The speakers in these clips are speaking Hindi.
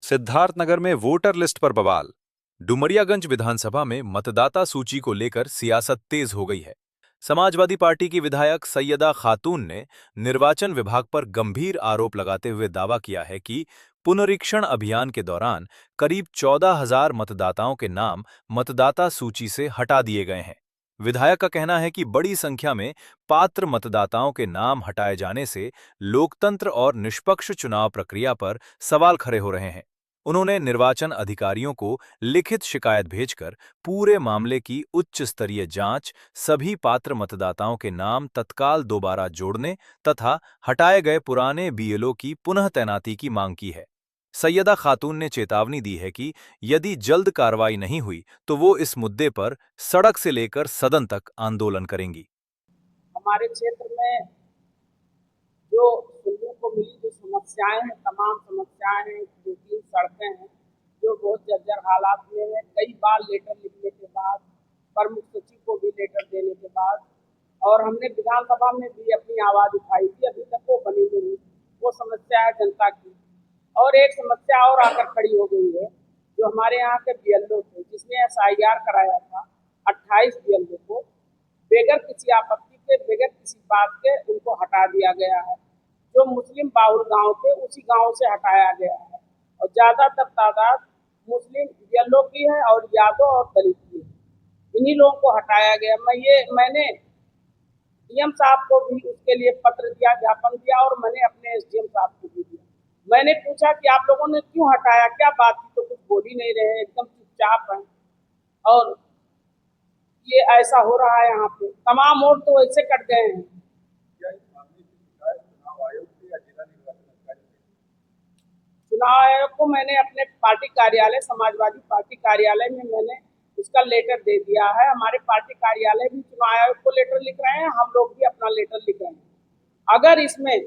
सिद्धार्थनगर में वोटर लिस्ट पर बवाल। डुमरियागंज विधानसभा में मतदाता सूची को लेकर सियासत तेज हो गई है। समाजवादी पार्टी की विधायक सैयदा खातून ने निर्वाचन विभाग पर गंभीर आरोप लगाते हुए दावा किया है कि पुनरीक्षण अभियान के दौरान करीब 14,000 मतदाताओं के नाम मतदाता सूची से हटा दिए गए हैं। विधायक का कहना है कि बड़ी संख्या में पात्र मतदाताओं के नाम हटाए जाने से लोकतंत्र और निष्पक्ष चुनाव प्रक्रिया पर सवाल खड़े हो रहे हैं। उन्होंने निर्वाचन अधिकारियों को लिखित शिकायत भेजकर पूरे मामले की उच्च स्तरीय जांच, सभी पात्र मतदाताओं के नाम तत्काल दोबारा जोड़ने तथा हटाए गए पुराने बीएलओ की पुनः तैनाती की मांग की है। सैयदा खातून ने चेतावनी दी है कि यदि जल्द कार्रवाई नहीं हुई तो वो इस मुद्दे पर सड़क से लेकर सदन तक आंदोलन करेंगी। हमारे क्षेत्र में जो सुनने को मिली जो समस्याएं हैं, तमाम समस्याएं हैं, 2-3 सड़कें हैं जो बहुत जर्जर हालात में है। कई बार लेटर लिखने के बाद, प्रमुख सचिव को भी लेटर देने के बाद, और हमने विधानसभा में भी अपनी आवाज उठाई थी, अभी तक वो बनी नहीं। वो समस्या है जनता की। और एक समस्या और आकर खड़ी हो गई है, जो हमारे यहाँ के बीएलओ थे जिसने एसआईआर कराया था 28 बीएलओ को, बेगर किसी आपत्ति के, बेगर किसी बात के उनको हटा दिया गया है। जो मुस्लिम बाहुल गांव थे उसी गांव से हटाया गया है, और ज्यादातर तादाद मुस्लिम बीएलओ की है और यादव और दलित की है। इन्हीं लोगों को हटाया गया। मैंने डीएम साहब को भी उसके लिए पत्र दिया, ज्ञापन दिया, और मैंने अपने एसडीएम साहब को भी दिया। मैंने पूछा कि आप लोगों ने क्यों हटाया, क्या बात थी, तो कुछ बोल ही नहीं रहे, एकदम चुपचाप हैं। और ये ऐसा हो रहा है, यहाँ पे तमाम वोट तो ऐसे कट गए हैं। चुनाव आयोग को मैंने अपने पार्टी कार्यालय, समाजवादी पार्टी कार्यालय में मैंने उसका लेटर दे दिया है। हमारे पार्टी कार्यालय भी चुनाव आयोग को लेटर लिख रहे हैं, हम लोग भी अपना लेटर लिख रहे हैं। अगर इसमें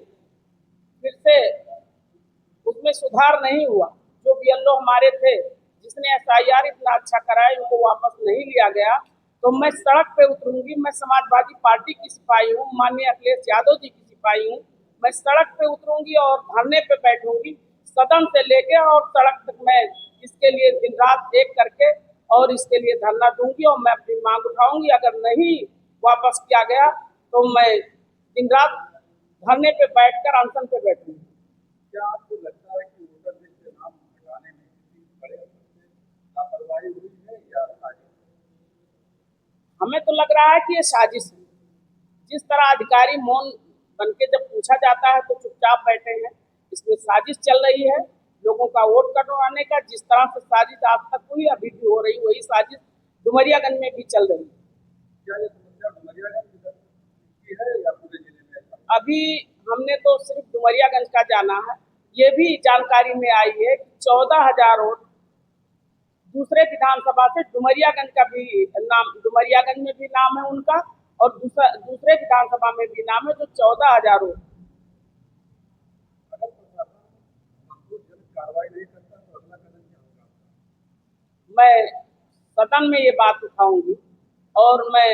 फिर से उसमें सुधार नहीं हुआ, जो बीएलओ हमारे थे जिसने एसआईआर इतना अच्छा कराया, इनको वापस नहीं लिया गया, तो मैं सड़क पे उतरूंगी। मैं समाजवादी पार्टी की सिपाही हूँ, माननीय अखिलेश यादव जी की सिपाही हूँ। मैं सड़क पे उतरूंगी और धरने पे बैठूंगी, सदन से लेके और सड़क तक। मैं इसके लिए दिन रात एक करके और इसके लिए धरना दूंगी और मैं अपनी मांग उठाऊंगी। अगर नहीं वापस किया गया तो मैं दिन रात धरने पे बैठकर अनशन पे बैठूंगी। क्या आपको लगता है कि वोटर लिस्ट से नाम हटाने में किसी बड़े स्तर से लापरवाही हुई है या साजिश? हमें तो लग रहा है कि ये साजिश है। जिस तरह अधिकारी मौन बन के जब पूछा जाता है तो चुपचाप बैठे हैं, इसमें साजिश चल रही है लोगों का वोट कटवाने का। जिस तरह से साजिश आज तक हुई, अभी भी हो रही, वही साजिश डुमरियागंज में भी चल रही है। क्या ये समस्या डुमरियागंज की है या पूरे जिले में? अभी हमने तो सिर्फ डुमरियागंज का जाना है। ये भी जानकारी में आई है कि 14,000 वोट दूसरे विधानसभा से डुमरियागंज का भी नाम, डुमरियागंज में भी नाम है उनका, और दूसरे विधानसभा में भी नाम है, जो 14,000 वोट। मैं सदन में ये बात उठाऊंगी और मैं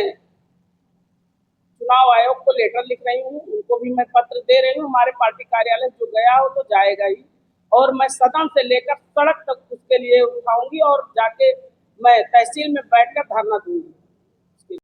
चुनाव आयोग को लेटर लिख रही हूँ, उनको भी मैं पत्र दे रही हूँ। हमारे पार्टी कार्यालय जो गया हो तो जाएगा ही, और मैं सदन से लेकर सड़क तक उसके लिए उठाऊंगी और जाके मैं तहसील में बैठकर धरना दूंगी।